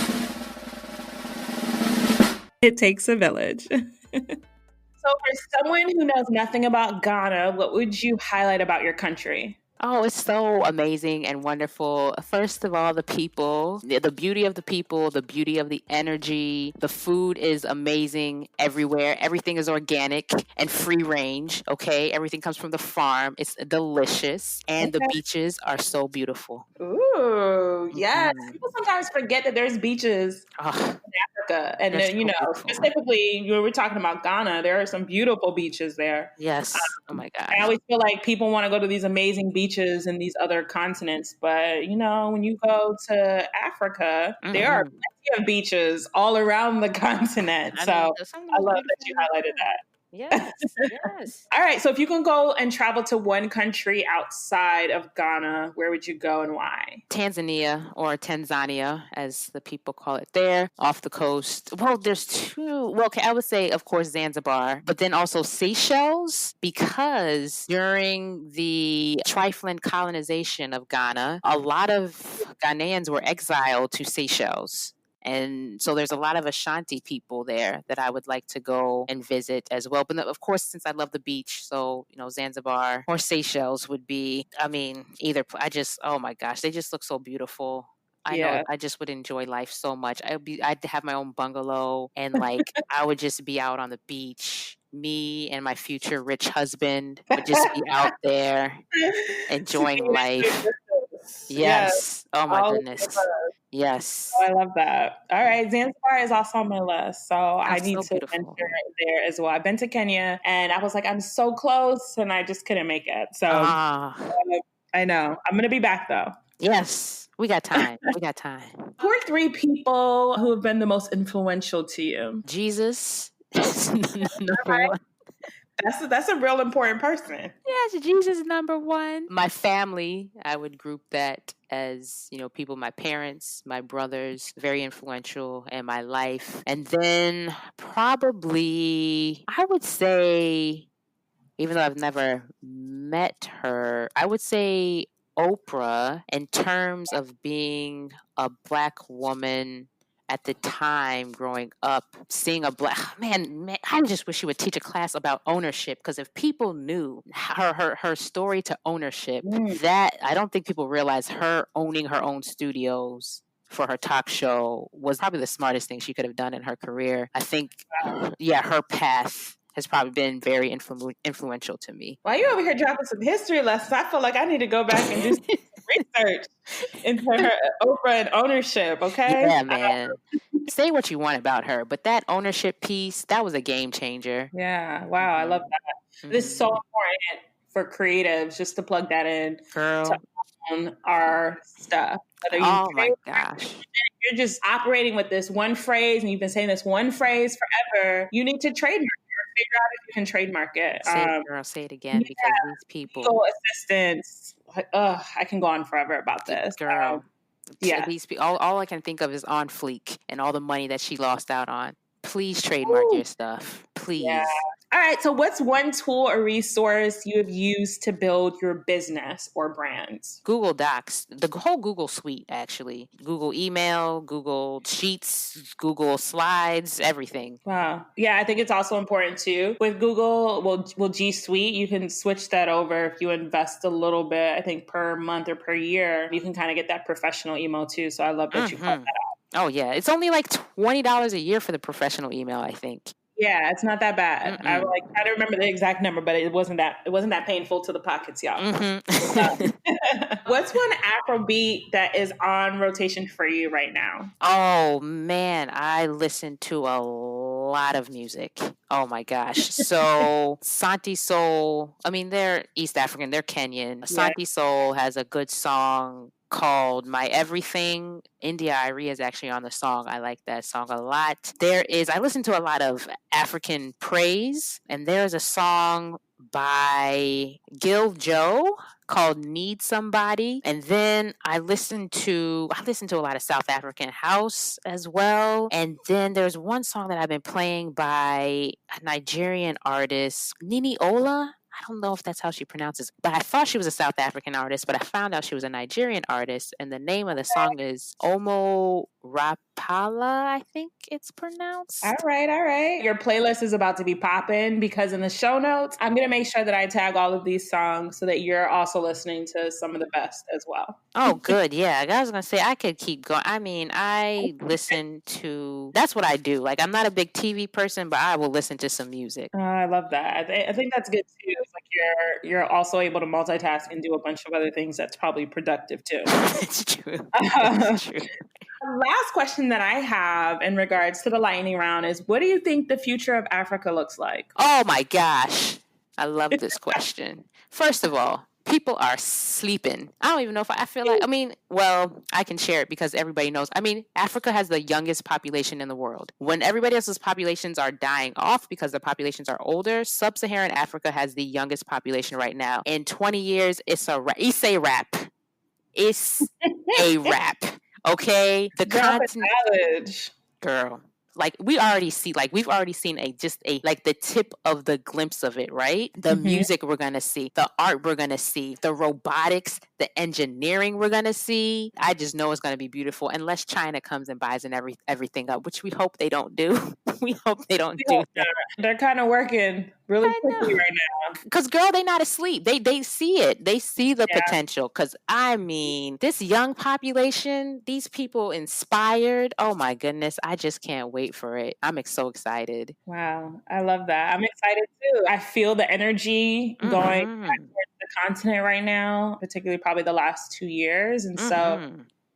It Takes a Village. So for someone who knows nothing about Ghana, what would you highlight about your country? Oh, it's so amazing and wonderful. First of all, the people, the beauty of the people, the beauty of the energy. The food is amazing everywhere. Everything is organic and free range. Okay. Everything comes from the farm. It's delicious. And the beaches are so beautiful. Ooh, yes. People sometimes forget that there's beaches in Africa. And then, specifically, when we're talking about Ghana, there are some beautiful beaches there. Yes. Oh my God. I always feel like people want to go to these amazing beaches in these other continents. But, when you go to Africa, there are plenty of beaches all around the continent. So I love that you highlighted that. Yes, yes. All right. So if you can go and travel to one country outside of Ghana, where would you go and why? Tanzania, or Tanzania, as the people call it there, off the coast. Well, there's two. Well, okay, I would say, of course, Zanzibar, but then also Seychelles, because during the trifling colonization of Ghana, a lot of Ghanaians were exiled to Seychelles. And so there's a lot of Ashanti people there that I would like to go and visit as well. But of course, since I love the beach, so, Zanzibar or Seychelles would be, either. Oh my gosh, they just look so beautiful. I know I just would enjoy life so much. I'd have my own bungalow and I would just be out on the beach. Me and my future rich husband would just be out there enjoying life. Yes. Oh my goodness. Yes. Oh, I love that. All right. Zanzibar is also on my list. So I need to venture there as well. I've been to Kenya and I was like, I'm so close and I just couldn't make it. So I know. I'm going to be back though. Yes. We got time. We got time. Who are 3 people who have been the most influential to you? Jesus. Number one. That's a real important person. Yes, Jesus is number one. My family, I would group that as, people, my parents, my brothers, very influential in my life. And then probably, I would say, even though I've never met her, I would say Oprah, in terms of being a Black woman at the time growing up, seeing a Black man, I just wish she would teach a class about ownership, because if people knew her story to ownership, that I don't think people realize her owning her own studios for her talk show was probably the smartest thing she could have done in her career. I think, her path has probably been very influential to me. Why are you over here dropping some history lessons? I feel like I need to go back and do some research into her Oprah and ownership, okay? Yeah, man. Say what you want about her, but that ownership piece, that was a game changer. Yeah, wow, I love that. This is so important for creatives, just to plug that in. Girl. To own our stuff. Oh my gosh. You're just operating with this one phrase and you've been saying this one phrase forever. You need to trademark it. Figure out if you can trademark it. Say it, girl. Say it again, because these people. Legal assistance. I can go on forever about this. Girl. These people, all I can think of is On Fleek and all the money that she lost out on. Please trademark your stuff. Please. Yeah. All right. So what's one tool or resource you have used to build your business or brands? Google Docs, the whole Google suite, actually. Google Email, Google Sheets, Google Slides, everything. Wow. Yeah, I think it's also important too. With Google, well, G Suite, you can switch that over if you invest a little bit, I think per month or per year. You can kind of get that professional email too. So I love that you called that out. Oh, yeah. It's only like $20 a year for the professional email, I think. Yeah, it's not that bad. I don't remember the exact number, but it wasn't that painful to the pockets, y'all. What's one Afrobeat that is on rotation for you right now? Oh man, I listen to a lot of music. Oh my gosh. So Santi Soul, they're East African, they're Kenyan. Santi Soul has a good song called My Everything. India Irie is actually on the song. I like that song a lot. I listen to a lot of African praise, and there's a song by Gil Joe called Need Somebody. And then I listen to a lot of South African house as well. And then there's one song that I've been playing by a Nigerian artist, Nini Ola. I don't know if that's how she pronounces it, but I thought she was a South African artist, but I found out she was a Nigerian artist, and the name of the song is Omo Rapala, I think it's pronounced. All right. Your playlist is about to be popping because in the show notes, I'm going to make sure that I tag all of these songs so that you're also listening to some of the best as well. Oh, good. Yeah. I was going to say, I could keep going. I mean, I listen to, that's what I do. Like, I'm not a big TV person, but I will listen to some music. I love that. I think that's good too. It's like you're also able to multitask and do a bunch of other things that's probably productive too. It's true. It's true. Last question that I have in regards to the lightning round is, what do you think the future of Africa looks like? Oh my gosh. I love this question. First of all, people are sleeping. I don't even know if I feel like, I can share it because everybody knows. Africa has the youngest population in the world. When everybody else's populations are dying off because the populations are older, sub-Saharan Africa has the youngest population right now. In 20 years, it's a wrap. It's a wrap. It's a wrap. Okay? The continent. Girl. Like we've already seen the tip of the glimpse of it, right? The music we're going to see, the art we're going to see, the robotics, the engineering we're going to see. I just know it's going to be beautiful unless China comes and buys everything up, which we hope they don't do. We hope they don't do that. They're kind of working really quickly right now. Because, girl, they're not asleep. They see it. They see the potential. Because, this young population, these people inspired. Oh, my goodness. I just can't wait for it. I'm so excited. Wow. I love that. I'm excited, too. I feel the energy going towards the continent right now, particularly probably the last 2 years. And so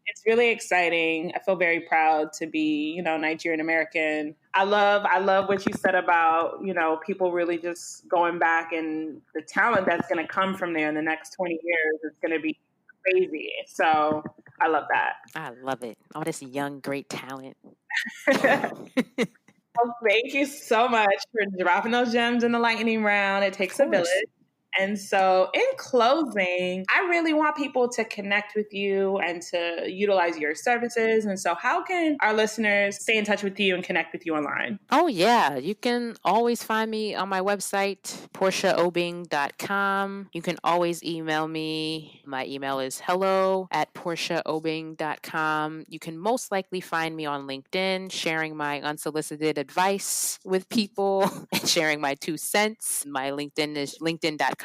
it's really exciting. I feel very proud to be, Nigerian American. I love what you said about, people really just going back, and the talent that's going to come from there in the next 20 years is going to be crazy. So I love that. I love it. All this young, great talent. Well, thank you so much for dropping those gems in the lightning round. It takes a village. And so in closing, I really want people to connect with you and to utilize your services. And so how can our listeners stay in touch with you and connect with you online? Oh, yeah. You can always find me on my website, portiaobeng.com. You can always email me. My email is hello@portiaobeng.com. You can most likely find me on LinkedIn, sharing my unsolicited advice with people and sharing my 2 cents. My LinkedIn is linkedin.com/Portia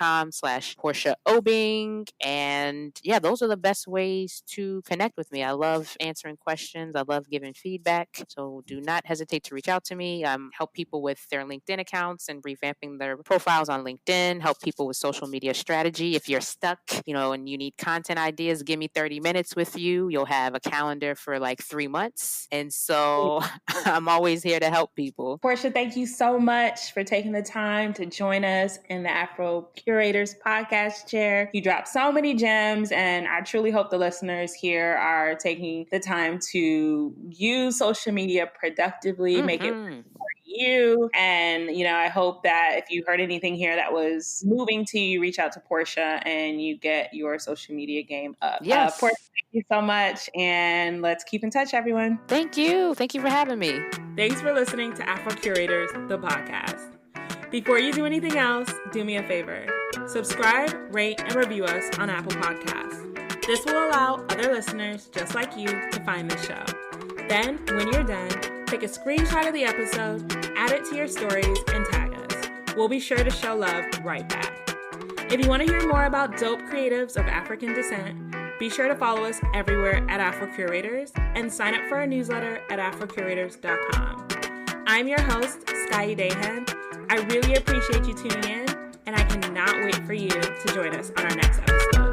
Obeng. And yeah, those are the best ways to connect with me. I love answering questions. I love giving feedback. So do not hesitate to reach out to me. Help people with their LinkedIn accounts and revamping their profiles on LinkedIn. Help people with social media strategy. If you're stuck, and you need content ideas, give me 30 minutes with you. You'll have a calendar for like 3 months. And so I'm always here to help people. Portia, thank you so much for taking the time to join us in the AfroCurators podcast chair. You dropped so many gems, and I truly hope the listeners here are taking the time to use social media productively, make it for you. And, I hope that if you heard anything here that was moving to you, reach out to Portia and you get your social media game up. Yes. Portia, thank you so much. And let's keep in touch, everyone. Thank you. Thank you for having me. Thanks for listening to AfroCurators, the podcast. Before you do anything else, do me a favor. Subscribe, rate, and review us on Apple Podcasts. This will allow other listeners just like you to find this show. Then, when you're done, take a screenshot of the episode, add it to your stories, and tag us. We'll be sure to show love right back. If you want to hear more about dope creatives of African descent, be sure to follow us everywhere at AfroCurators and sign up for our newsletter at AfroCurators.com. I'm your host, Sky Dahan. I really appreciate you tuning in, and I cannot wait for you to join us on our next episode.